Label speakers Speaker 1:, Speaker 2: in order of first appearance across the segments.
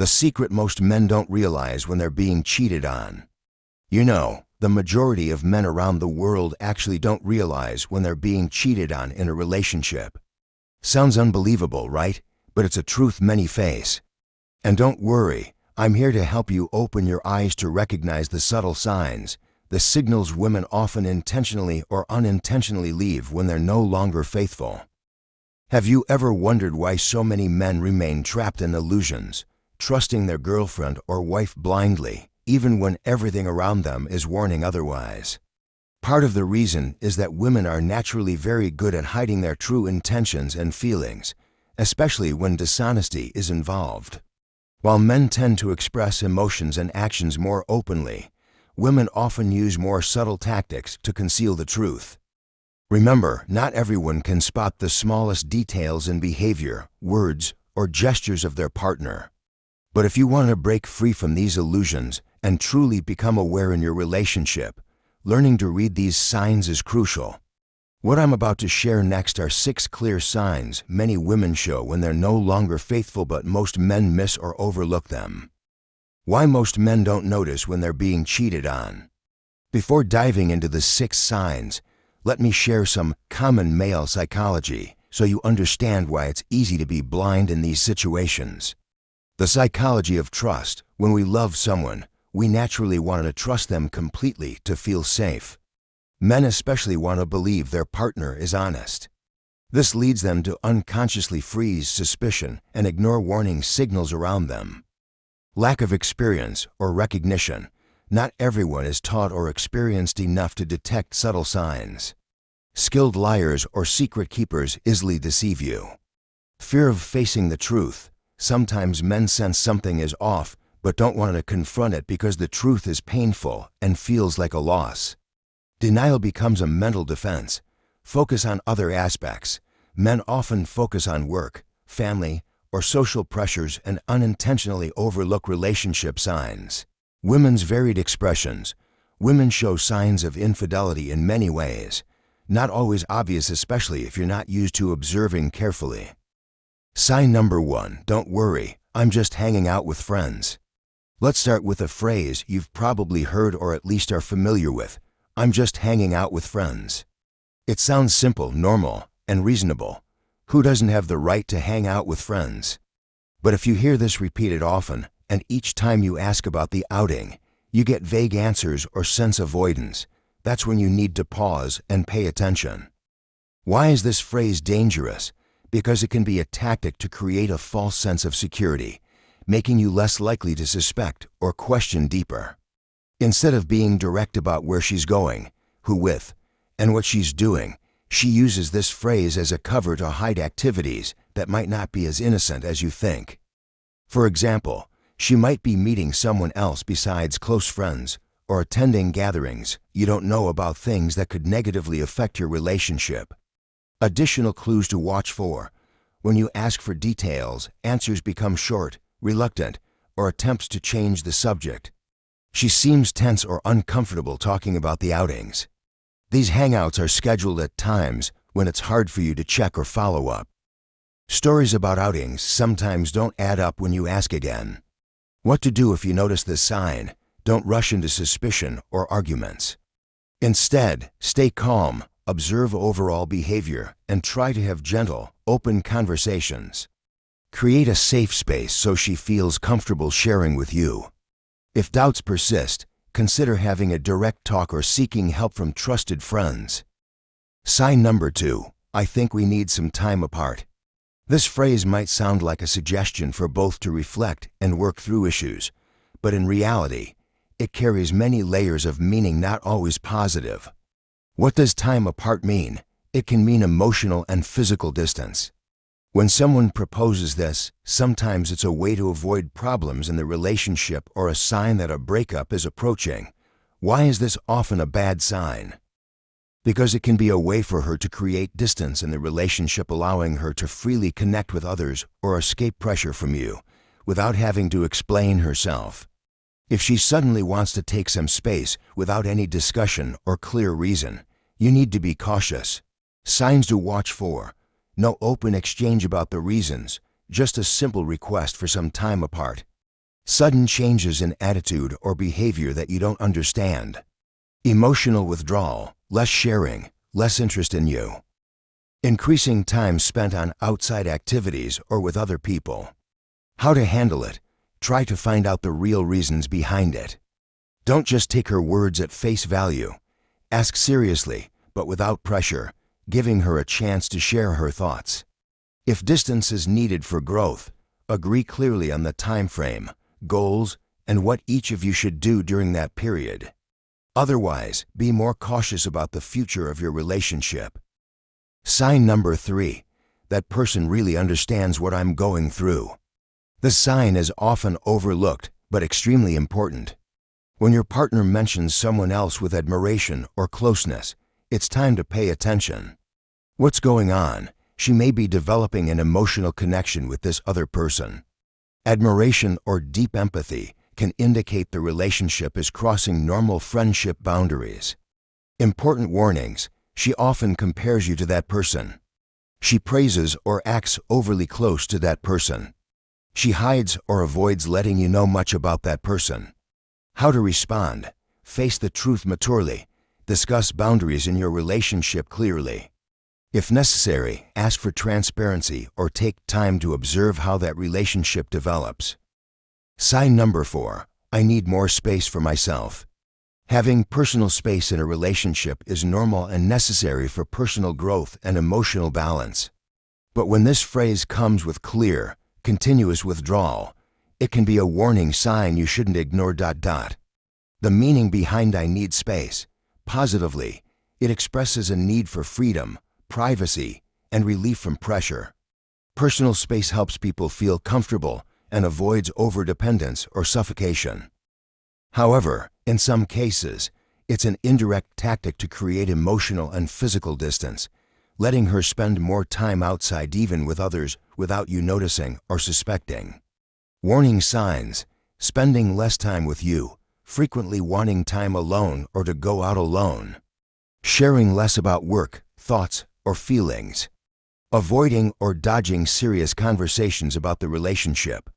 Speaker 1: The secret most men don't realize when they're being cheated on. You know, the majority of men around the world actually don't realize when they're being cheated on in a relationship. Sounds unbelievable, right? But it's a truth many face. And don't worry, I'm here to help you open your eyes to recognize the subtle signs, the signals women often intentionally or unintentionally leave when they're no longer faithful. Have you ever wondered why so many men remain trapped in illusions, trusting their girlfriend or wife blindly, even when everything around them is warning otherwise? Part of the reason is that women are naturally very good at hiding their true intentions and feelings, especially when dishonesty is involved. While men tend to express emotions and actions more openly, women often use more subtle tactics to conceal the truth. Remember, not everyone can spot the smallest details in behavior, words, or gestures of their partner. But if you want to break free from these illusions and truly become aware in your relationship, learning to read these signs is crucial. What I'm about to share next are 6 clear signs many women show when they're no longer faithful, but most men miss or overlook them. Why most men don't notice when they're being cheated on. Before diving into the 6 signs, let me share some common male psychology so you understand why it's easy to be blind in these situations. The psychology of trust. When we love someone, we naturally want to trust them completely to feel safe. Men especially want to believe their partner is honest. This leads them to unconsciously freeze suspicion and ignore warning signals around them. Lack of experience or recognition. Not everyone is taught or experienced enough to detect subtle signs. Skilled liars or secret keepers easily deceive you. Fear of facing the truth. Sometimes men sense something is off, but don't want to confront it because the truth is painful and feels like a loss. Denial becomes a mental defense. Focus on other aspects. Men often focus on work, family, or social pressures and unintentionally overlook relationship signs. Women's varied expressions. Women show signs of infidelity in many ways, not always obvious, especially if you're not used to observing carefully. Sign number 1, don't worry, I'm just hanging out with friends. Let's start with a phrase you've probably heard or at least are familiar with. I'm just hanging out with friends. It sounds simple, normal, and reasonable. Who doesn't have the right to hang out with friends? But if you hear this repeated often, and each time you ask about the outing, you get vague answers or sense avoidance, that's when you need to pause and pay attention. Why is this phrase dangerous? Because it can be a tactic to create a false sense of security, making you less likely to suspect or question deeper. Instead of being direct about where she's going, who with, and what she's doing, she uses this phrase as a cover to hide activities that might not be as innocent as you think. For example, she might be meeting someone else besides close friends or attending gatherings you don't know about, things that could negatively affect your relationship. Additional clues to watch for. When you ask for details, answers become short, reluctant, or attempts to change the subject. She seems tense or uncomfortable talking about the outings. These hangouts are scheduled at times when it's hard for you to check or follow up. Stories about outings sometimes don't add up when you ask again. What to do if you notice this sign? Don't rush into suspicion or arguments. Instead, stay calm, observe overall behavior, and try to have gentle, open conversations. Create a safe space so she feels comfortable sharing with you. If doubts persist, consider having a direct talk or seeking help from trusted friends. Sign number 2, I think we need some time apart. This phrase might sound like a suggestion for both to reflect and work through issues, but in reality, it carries many layers of meaning, not always positive. What does time apart mean? It can mean emotional and physical distance. When someone proposes this, sometimes it's a way to avoid problems in the relationship or a sign that a breakup is approaching. Why is this often a bad sign? Because it can be a way for her to create distance in the relationship, allowing her to freely connect with others or escape pressure from you without having to explain herself. If she suddenly wants to take some space without any discussion or clear reason, you need to be cautious. Signs to watch for. No open exchange about the reasons, just a simple request for some time apart. Sudden changes in attitude or behavior that you don't understand. Emotional withdrawal, less sharing, less interest in you. Increasing time spent on outside activities or with other people. How to handle it? Try to find out the real reasons behind it. Don't just take her words at face value. Ask seriously, but without pressure, giving her a chance to share her thoughts. If distance is needed for growth, agree clearly on the time frame, goals, and what each of you should do during that period. Otherwise, be more cautious about the future of your relationship. Sign number 3. That person really understands what I'm going through. This sign is often overlooked, but extremely important. When your partner mentions someone else with admiration or closeness, it's time to pay attention. What's going on? She may be developing an emotional connection with this other person. Admiration or deep empathy can indicate the relationship is crossing normal friendship boundaries. Important warnings: she often compares you to that person. She praises or acts overly close to that person. She hides or avoids letting you know much about that person. How to respond? Face the truth maturely. Discuss boundaries in your relationship clearly. If necessary, ask for transparency or take time to observe how that relationship develops. Sign number 4. I need more space for myself. Having personal space in a relationship is normal and necessary for personal growth and emotional balance. But when this phrase comes with clear, continuous withdrawal, it can be a warning sign you shouldn't ignore. The meaning behind I need space, positively, it expresses a need for freedom, privacy, and relief from pressure. Personal space helps people feel comfortable and avoids overdependence or suffocation. However, in some cases, it's an indirect tactic to create emotional and physical distance, letting her spend more time outside even with others without you noticing or suspecting. Warning signs: spending less time with you, frequently wanting time alone or to go out alone. Sharing less about work, thoughts, or feelings. Avoiding or dodging serious conversations about the relationship.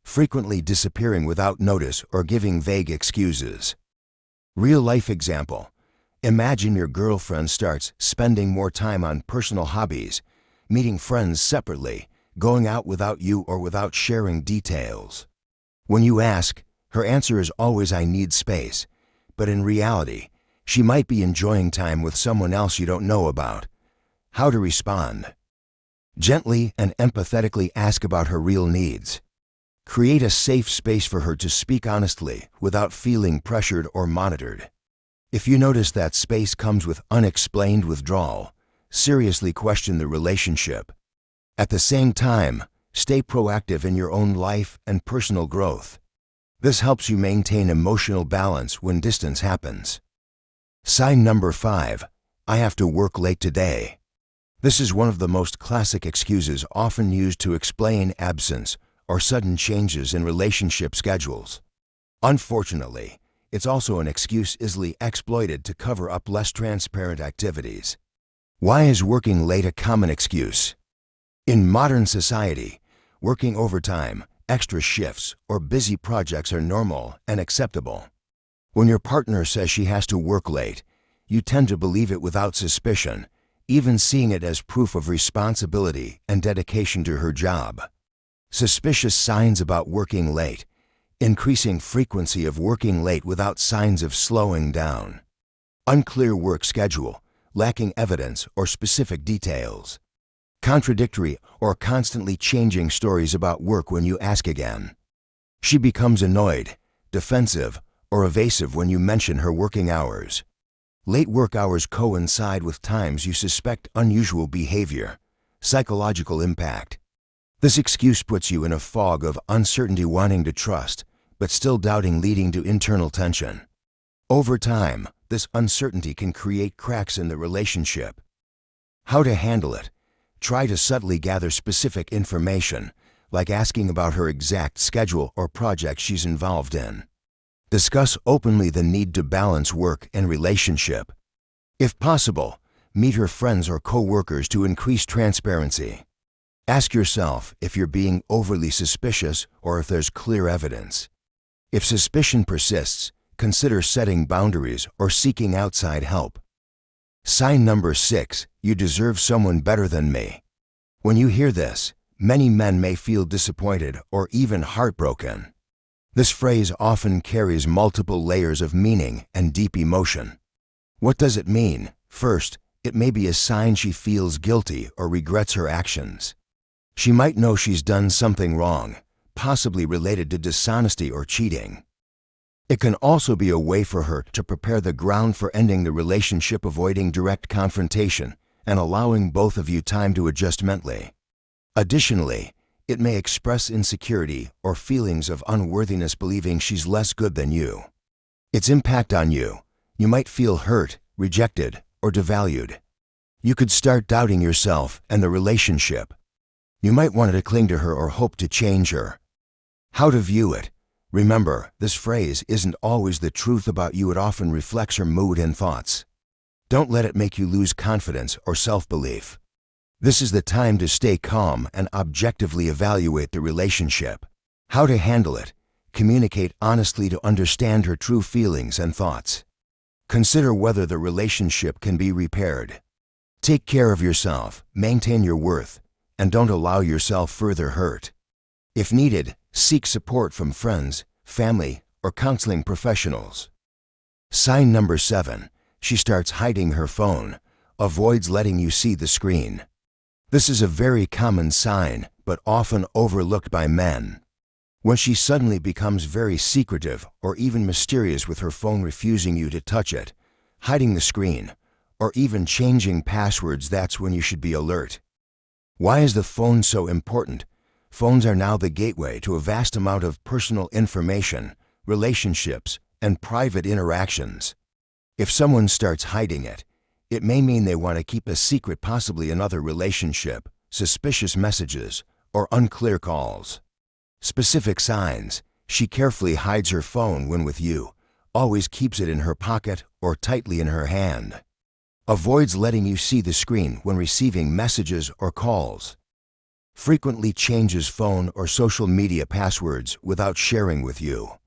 Speaker 1: Frequently disappearing without notice or giving vague excuses. Real-life example: imagine your girlfriend starts spending more time on personal hobbies, meeting friends separately, going out without you or without sharing details. When you ask, her answer is always I need space, but in reality, she might be enjoying time with someone else you don't know about. How to respond? Gently and empathetically ask about her real needs. Create a safe space for her to speak honestly without feeling pressured or monitored. If you notice that space comes with unexplained withdrawal, seriously question the relationship. At the same time, stay proactive in your own life and personal growth. This helps you maintain emotional balance when distance happens. Sign number 5. I have to work late today. This is one of the most classic excuses often used to explain absence or sudden changes in relationship schedules. Unfortunately, it's also an excuse easily exploited to cover up less transparent activities. Why is working late a common excuse? In modern society, working overtime, extra shifts, or busy projects are normal and acceptable. When your partner says she has to work late, you tend to believe it without suspicion, even seeing it as proof of responsibility and dedication to her job. Suspicious signs about working late: increasing frequency of working late without signs of slowing down. Unclear work schedule, lacking evidence or specific details. Contradictory or constantly changing stories about work when you ask again. She becomes annoyed, defensive, or evasive when you mention her working hours. Late work hours coincide with times you suspect unusual behavior. Psychological impact: this excuse puts you in a fog of uncertainty, wanting to trust, but still doubting, leading to internal tension. Over time, this uncertainty can create cracks in the relationship. How to handle it? Try to subtly gather specific information, like asking about her exact schedule or project she's involved in. Discuss openly the need to balance work and relationship. If possible, meet her friends or co-workers to increase transparency. Ask yourself if you're being overly suspicious or if there's clear evidence. If suspicion persists, consider setting boundaries or seeking outside help. Sign number 6, you deserve someone better than me. When you hear this, many men may feel disappointed or even heartbroken. This phrase often carries multiple layers of meaning and deep emotion. What does it mean? First, it may be a sign she feels guilty or regrets her actions. She might know she's done something wrong, possibly related to dishonesty or cheating. It can also be a way for her to prepare the ground for ending the relationship, avoiding direct confrontation and allowing both of you time to adjust mentally. Additionally, it may express insecurity or feelings of unworthiness, believing she's less good than you. Its impact on you: you might feel hurt, rejected, or devalued. You could start doubting yourself and the relationship. You might want to cling to her or hope to change her. How to view it? Remember, this phrase isn't always the truth about you. It often reflects her mood and thoughts. Don't let it make you lose confidence or self-belief. This is the time to stay calm and objectively evaluate the relationship. How to handle it? Communicate honestly to understand her true feelings and thoughts. Consider whether the relationship can be repaired. Take care of yourself, maintain your worth, and don't allow yourself further hurt. If needed, seek support from friends, family, or counseling professionals. Sign number 7, she starts hiding her phone, avoids letting you see the screen. This is a very common sign, but often overlooked by men. When she suddenly becomes very secretive or even mysterious with her phone, refusing you to touch it, hiding the screen, or even changing passwords, that's when you should be alert. Why is the phone so important? Phones are now the gateway to a vast amount of personal information, relationships, and private interactions. If someone starts hiding it, it may mean they want to keep a secret, possibly another relationship, suspicious messages, or unclear calls. Specific signs: she carefully hides her phone when with you, always keeps it in her pocket or tightly in her hand. Avoids letting you see the screen when receiving messages or calls. Frequently changes phone or social media passwords without sharing with you.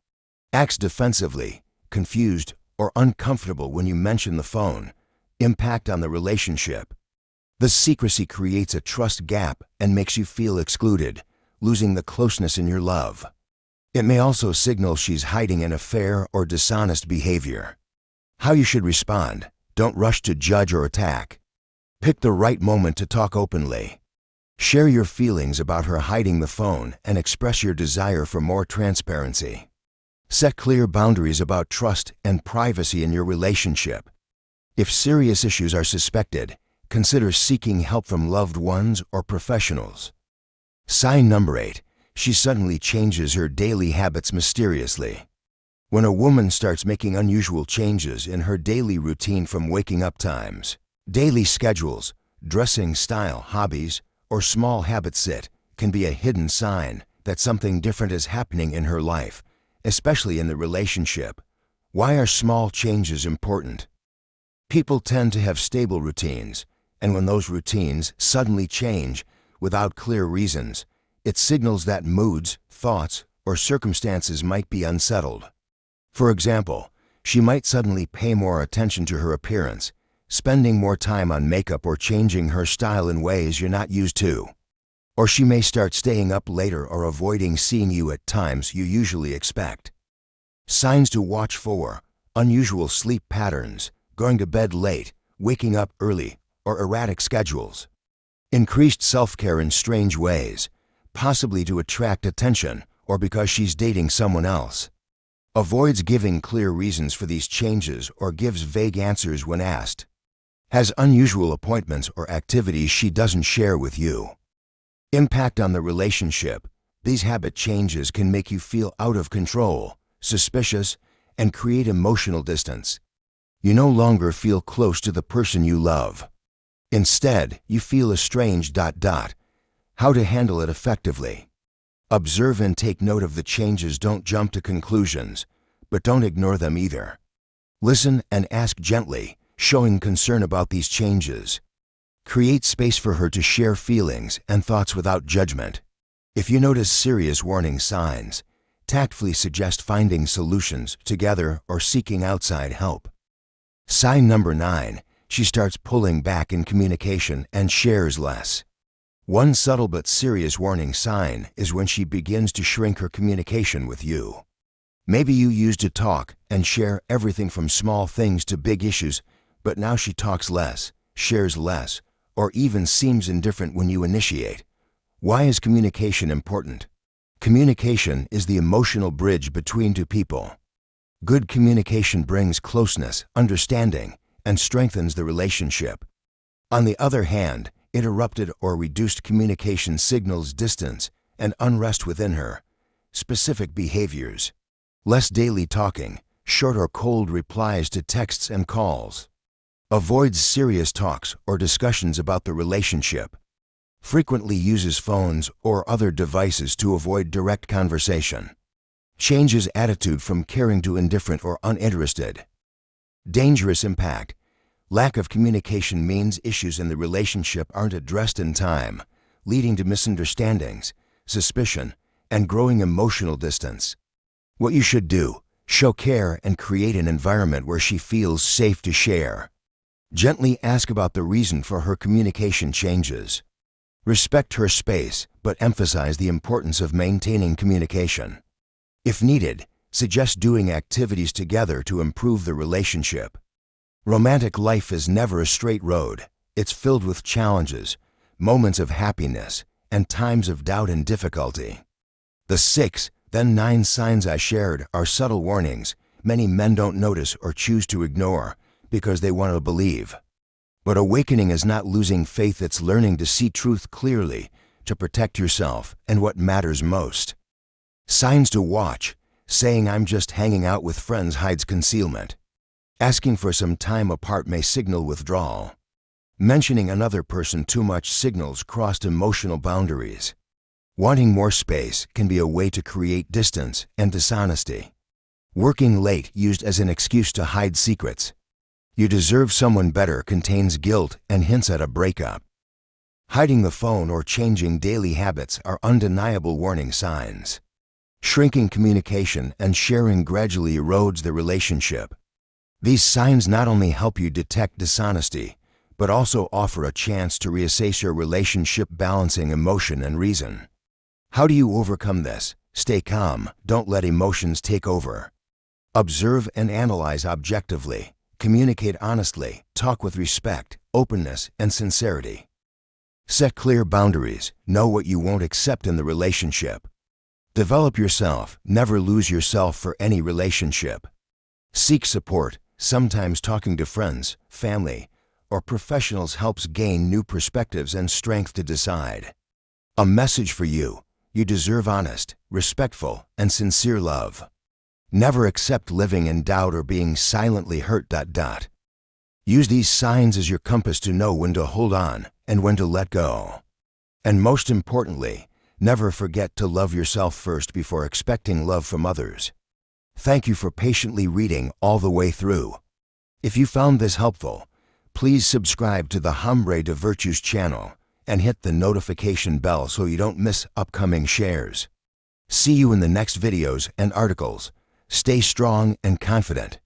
Speaker 1: Acts defensively, confused, or uncomfortable when you mention the phone. Impact on the relationship: this secrecy creates a trust gap and makes you feel excluded, losing the closeness in your love. It may also signal she's hiding an affair or dishonest behavior. How you should respond: don't rush to judge or attack. Pick the right moment to talk openly. Share your feelings about her hiding the phone and express your desire for more transparency. Set clear boundaries about trust and privacy in your relationship. If serious issues are suspected, consider seeking help from loved ones or professionals. Sign number 8, she suddenly changes her daily habits mysteriously. When a woman starts making unusual changes in her daily routine, from waking up times, daily schedules, dressing style, hobbies, or small habits, it can be a hidden sign that something different is happening in her life, especially in the relationship. Why are small changes important? People tend to have stable routines, and when those routines suddenly change without clear reasons, it signals that moods, thoughts, or circumstances might be unsettled. For example, she might suddenly pay more attention to her appearance, spending more time on makeup or changing her style in ways you're not used to. Or she may start staying up later or avoiding seeing you at times you usually expect. Signs to watch for: unusual sleep patterns, going to bed late, waking up early, or erratic schedules. Increased self-care in strange ways, possibly to attract attention or because she's dating someone else. Avoids giving clear reasons for these changes or gives vague answers when asked. Has unusual appointments or activities she doesn't share with you. Impact on the relationship: these habit changes can make you feel out of control, suspicious, and create emotional distance. You no longer feel close to the person you love. Instead, you feel estranged. How to handle it effectively: observe and take note of the changes. Don't jump to conclusions, but don't ignore them either. Listen and ask gently, showing concern about these changes. Create space for her to share feelings and thoughts without judgment. If you notice serious warning signs, tactfully suggest finding solutions together or seeking outside help. Sign number 9, she starts pulling back in communication and shares less. One subtle but serious warning sign is when she begins to shrink her communication with you. Maybe you used to talk and share everything from small things to big issues, but now she talks less, shares less, or even seems indifferent when you initiate. Why is communication important? Communication is the emotional bridge between two people. Good communication brings closeness, understanding, and strengthens the relationship. On the other hand, interrupted or reduced communication signals distance and unrest within her. Specific behaviors: less daily talking, short or cold replies to texts and calls. Avoids serious talks or discussions about the relationship. Frequently uses phones or other devices to avoid direct conversation. Changes attitude from caring to indifferent or uninterested. Dangerous impact: lack of communication means issues in the relationship aren't addressed in time, leading to misunderstandings, suspicion, and growing emotional distance. What you should do: show care and create an environment where she feels safe to share. Gently ask about the reason for her communication changes. Respect her space, but emphasize the importance of maintaining communication. If needed, suggest doing activities together to improve the relationship. Romantic life is never a straight road. It's filled with challenges, moments of happiness, and times of doubt and difficulty. The 6, then 9 signs I shared are subtle warnings many men don't notice or choose to ignore because they want to believe. But awakening is not losing faith, it's learning to see truth clearly, to protect yourself and what matters most. Signs to watch: saying "I'm just hanging out with friends" hides concealment. Asking for some time apart may signal withdrawal. Mentioning another person too much signals crossed emotional boundaries. Wanting more space can be a way to create distance and dishonesty. Working late used as an excuse to hide secrets. "You deserve someone better" contains guilt and hints at a breakup. Hiding the phone or changing daily habits are undeniable warning signs. Shrinking communication and sharing gradually erodes the relationship. These signs not only help you detect dishonesty, but also offer a chance to reassess your relationship, balancing emotion and reason. How do you overcome this? Stay calm, don't let emotions take over. Observe and analyze objectively. Communicate honestly, talk with respect, openness, and sincerity. Set clear boundaries, know what you won't accept in the relationship. Develop yourself, never lose yourself for any relationship. Seek support, sometimes talking to friends, family, or professionals helps gain new perspectives and strength to decide. A message for you: you deserve honest, respectful, and sincere love. Never accept living in doubt or being silently hurt. Use these signs as your compass to know when to hold on and when to let go. And most importantly, never forget to love yourself first before expecting love from others. Thank you for patiently reading all the way through. If you found this helpful, please subscribe to the Hombre de Virtues channel and hit the notification bell so you don't miss upcoming shares. See you in the next videos and articles. Stay strong and confident.